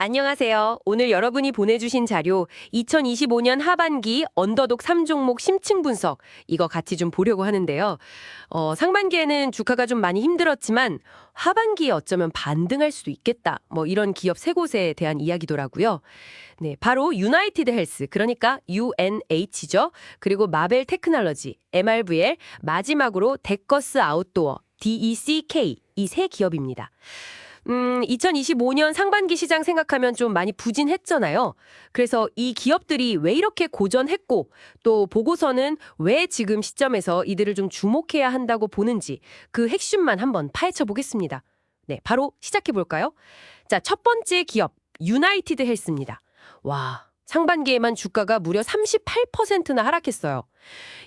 안녕하세요. 오늘 여러분이 보내주신 자료 2025년 하반기 언더독 3종목 심층 분석 이거 같이 좀 보려고 하는데요. 상반기에는 주가가 좀 많이 힘들었지만 하반기에 어쩌면 반등할 수도 있겠다. 뭐 이런 기업 세 곳에 대한 이야기더라고요. 네, 바로 유나이티드 헬스, 그러니까 UNH죠. 그리고 마벨 테크놀로지, MRVL, 마지막으로 데커스 아웃도어, DECK 이 세 기업입니다. 2025년 상반기 시장 생각하면 좀 많이 부진했잖아요. 그래서 이 기업들이 왜 이렇게 고전했고 또 보고서는 왜 지금 시점에서 이들을 좀 주목해야 한다고 보는지 그 핵심만 한번 파헤쳐 보겠습니다. 네, 바로 시작해 볼까요? 자, 첫 번째 기업 유나이티드 헬스입니다. 와, 상반기에만 주가가 무려 38%나 하락했어요.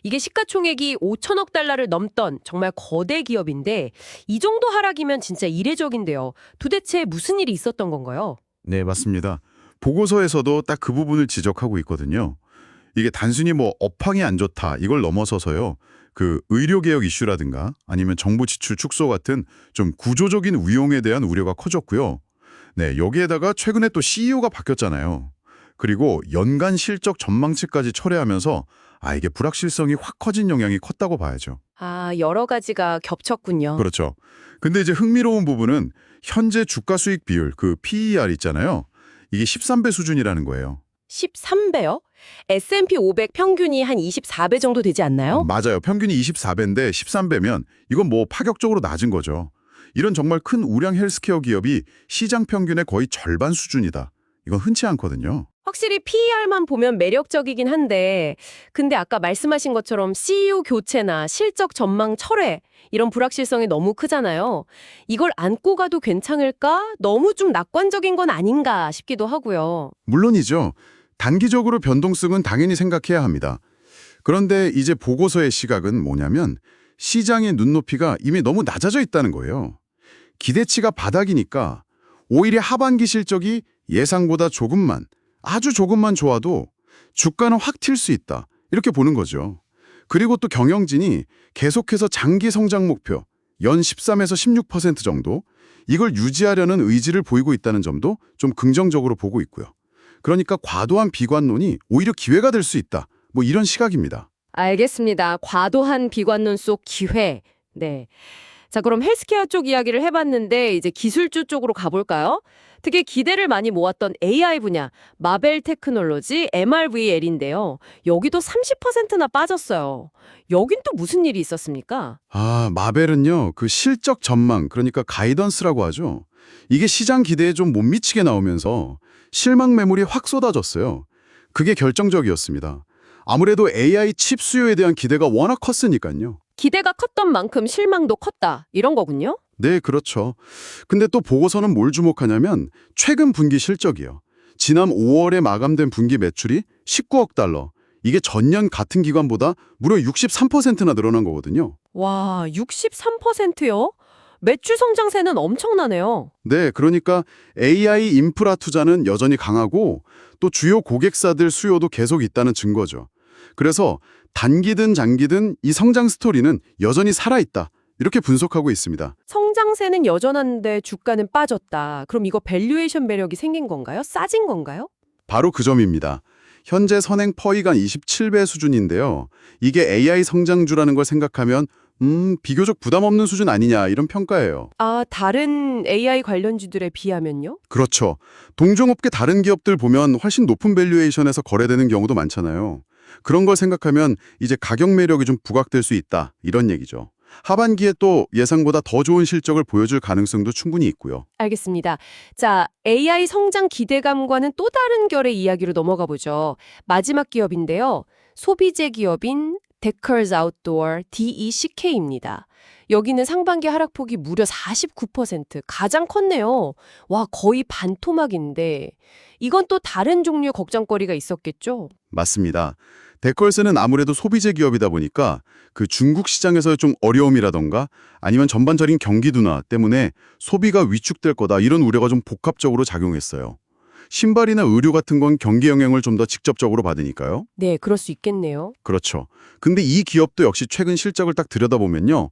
이게 시가총액이 5천억 달러를 넘던 정말 거대 기업인데 이 정도 하락이면 진짜 이례적인데요. 도대체 무슨 일이 있었던 건가요? 네, 맞습니다. 보고서에서도 딱 그 부분을 지적하고 있거든요. 이게 단순히 뭐 업황이 안 좋다 이걸 넘어서서요. 그 의료개혁 이슈라든가 아니면 정부 지출 축소 같은 좀 구조적인 위용에 대한 우려가 커졌고요. 네, 여기에다가 최근에 또 CEO가 바뀌었잖아요. 그리고 연간 실적 전망치까지 철회하면서 이게 불확실성이 확 커진 영향이 컸다고 봐야죠. 아, 여러 가지가 겹쳤군요. 그렇죠. 근데 이제 흥미로운 부분은 현재 주가 수익 비율, 그 PER 있잖아요. 이게 13배 수준이라는 거예요. 13배요? S&P 500 평균이 한 24배 정도 되지 않나요? 맞아요. 평균이 24배인데 13배면 이건 뭐 파격적으로 낮은 거죠. 이런 정말 큰 우량 헬스케어 기업이 시장 평균의 거의 절반 수준이다. 이건 흔치 않거든요. 확실히 PER만 보면 매력적이긴 한데 근데 아까 말씀하신 것처럼 CEO 교체나 실적 전망 철회 이런 불확실성이 너무 크잖아요. 이걸 안고 가도 괜찮을까? 너무 좀 낙관적인 건 아닌가 싶기도 하고요. 물론이죠. 단기적으로 변동성은 당연히 생각해야 합니다. 그런데 이제 보고서의 시각은 뭐냐면 시장의 눈높이가 이미 너무 낮아져 있다는 거예요. 기대치가 바닥이니까 오히려 하반기 실적이 예상보다 아주 조금만 좋아도 주가는 확 튈 수 있다. 이렇게 보는 거죠. 그리고 또 경영진이 계속해서 장기 성장 목표 연 13에서 16% 정도 이걸 유지하려는 의지를 보이고 있다는 점도 좀 긍정적으로 보고 있고요. 그러니까 과도한 비관론이 오히려 기회가 될 수 있다. 뭐 이런 시각입니다. 알겠습니다. 과도한 비관론 속 기회. 네. 자, 그럼 헬스케어 쪽 이야기를 해봤는데 이제 기술주 쪽으로 가볼까요? 특히 기대를 많이 모았던 AI 분야, 마벨 테크놀로지, MRVL인데요. 여기도 30%나 빠졌어요. 여긴 또 무슨 일이 있었습니까? 마벨은요. 그 실적 전망, 그러니까 가이던스라고 하죠. 이게 시장 기대에 좀 못 미치게 나오면서 실망 매물이 확 쏟아졌어요. 그게 결정적이었습니다. 아무래도 AI 칩 수요에 대한 기대가 워낙 컸으니까요. 기대가 컸던 만큼 실망도 컸다. 이런 거군요. 네, 그렇죠. 근데 또 보고서는 뭘 주목하냐면 최근 분기 실적이요. 지난 5월에 마감된 분기 매출이 19억 달러. 이게 전년 같은 기간보다 무려 63%나 늘어난 거거든요. 와, 63%요? 매출 성장세는 엄청나네요. 네, 그러니까 AI 인프라 투자는 여전히 강하고 또 주요 고객사들 수요도 계속 있다는 증거죠. 그래서 단기든 장기든 이 성장 스토리는 여전히 살아있다. 이렇게 분석하고 있습니다. 성장세는 여전한데 주가는 빠졌다. 그럼 이거 밸류에이션 매력이 생긴 건가요? 싸진 건가요? 바로 그 점입니다. 현재 선행 퍼이가 27배 수준인데요. 이게 AI 성장주라는 걸 생각하면 비교적 부담 없는 수준 아니냐 이런 평가예요. 아, 다른 AI 관련주들에 비하면요? 그렇죠. 동종업계 다른 기업들 보면 훨씬 높은 밸류에이션에서 거래되는 경우도 많잖아요. 그런 걸 생각하면 이제 가격 매력이 좀 부각될 수 있다 이런 얘기죠. 하반기에 또 예상보다 더 좋은 실적을 보여줄 가능성도 충분히 있고요. 알겠습니다. 자, AI 성장 기대감과는 또 다른 결의 이야기로 넘어가 보죠. 마지막 기업인데요. 소비재 기업인 데커스 아웃도어 DECK입니다. 여기는 상반기 하락폭이 무려 49%, 가장 컸네요. 와, 거의 반토막인데 이건 또 다른 종류의 걱정거리가 있었겠죠? 맞습니다. 데컬스는 아무래도 소비재 기업이다 보니까 그 중국 시장에서의 좀 어려움이라던가 아니면 전반적인 경기 둔화 때문에 소비가 위축될 거다 이런 우려가 좀 복합적으로 작용했어요. 신발이나 의류 같은 건 경기 영향을 좀 더 직접적으로 받으니까요. 네, 그럴 수 있겠네요. 그렇죠. 근데 이 기업도 역시 최근 실적을 딱 들여다보면요.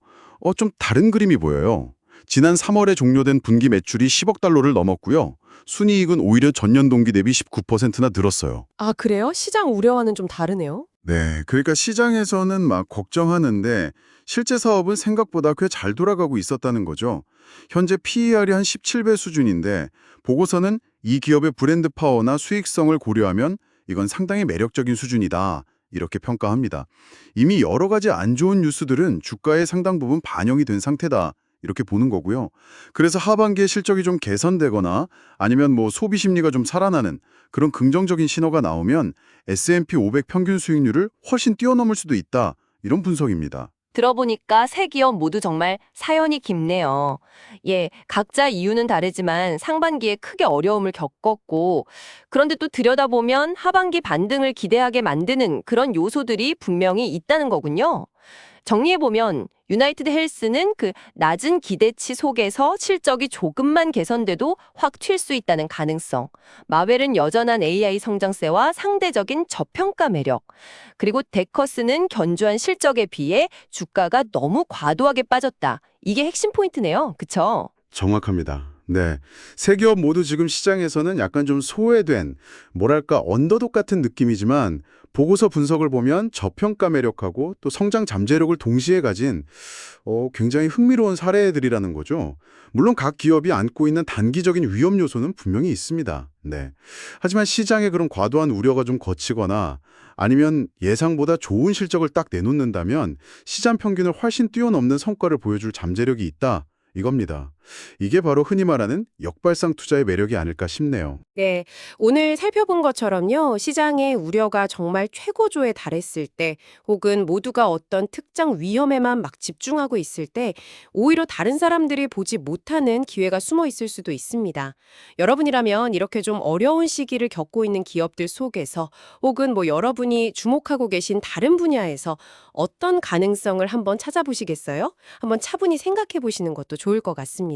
좀 다른 그림이 보여요. 지난 3월에 종료된 분기 매출이 10억 달러를 넘었고요. 순이익은 오히려 전년 동기 대비 19%나 늘었어요. 아, 그래요? 시장 우려와는 좀 다르네요. 네, 그러니까 시장에서는 막 걱정하는데 실제 사업은 생각보다 꽤 잘 돌아가고 있었다는 거죠. 현재 PER이 한 17배 수준인데 보고서는 이 기업의 브랜드 파워나 수익성을 고려하면 이건 상당히 매력적인 수준이다. 이렇게 평가합니다. 이미 여러 가지 안 좋은 뉴스들은 주가의 상당 부분 반영이 된 상태다. 이렇게 보는 거고요. 그래서 하반기에 실적이 좀 개선되거나 아니면 뭐 소비 심리가 좀 살아나는 그런 긍정적인 신호가 나오면 S&P 500 평균 수익률을 훨씬 뛰어넘을 수도 있다. 이런 분석입니다. 들어보니까 세 기업 모두 정말 사연이 깊네요. 예, 각자 이유는 다르지만 상반기에 크게 어려움을 겪었고, 그런데 또 들여다보면 하반기 반등을 기대하게 만드는 그런 요소들이 분명히 있다는 거군요. 정리해보면 유나이티드 헬스는 그 낮은 기대치 속에서 실적이 조금만 개선돼도 확 튈 수 있다는 가능성, 마웰은 여전한 AI 성장세와 상대적인 저평가 매력, 그리고 데커스는 견조한 실적에 비해 주가가 너무 과도하게 빠졌다. 이게 핵심 포인트네요. 그쵸? 정확합니다. 네. 세 기업 모두 지금 시장에서는 약간 좀 소외된, 뭐랄까, 언더독 같은 느낌이지만 보고서 분석을 보면 저평가 매력하고 또 성장 잠재력을 동시에 가진 굉장히 흥미로운 사례들이라는 거죠. 물론 각 기업이 안고 있는 단기적인 위험 요소는 분명히 있습니다. 네. 하지만 시장의 그런 과도한 우려가 좀 거치거나 아니면 예상보다 좋은 실적을 딱 내놓는다면 시장 평균을 훨씬 뛰어넘는 성과를 보여줄 잠재력이 있다. 이겁니다. 이게 바로 흔히 말하는 역발상 투자의 매력이 아닐까 싶네요. 네, 오늘 살펴본 것처럼요, 시장의 우려가 정말 최고조에 달했을 때, 혹은 모두가 어떤 특정 위험에만 막 집중하고 있을 때, 오히려 다른 사람들이 보지 못하는 기회가 숨어 있을 수도 있습니다. 여러분이라면 이렇게 좀 어려운 시기를 겪고 있는 기업들 속에서, 혹은 뭐 여러분이 주목하고 계신 다른 분야에서 어떤 가능성을 한번 찾아보시겠어요? 한번 차분히 생각해 보시는 것도 좋을 것 같습니다.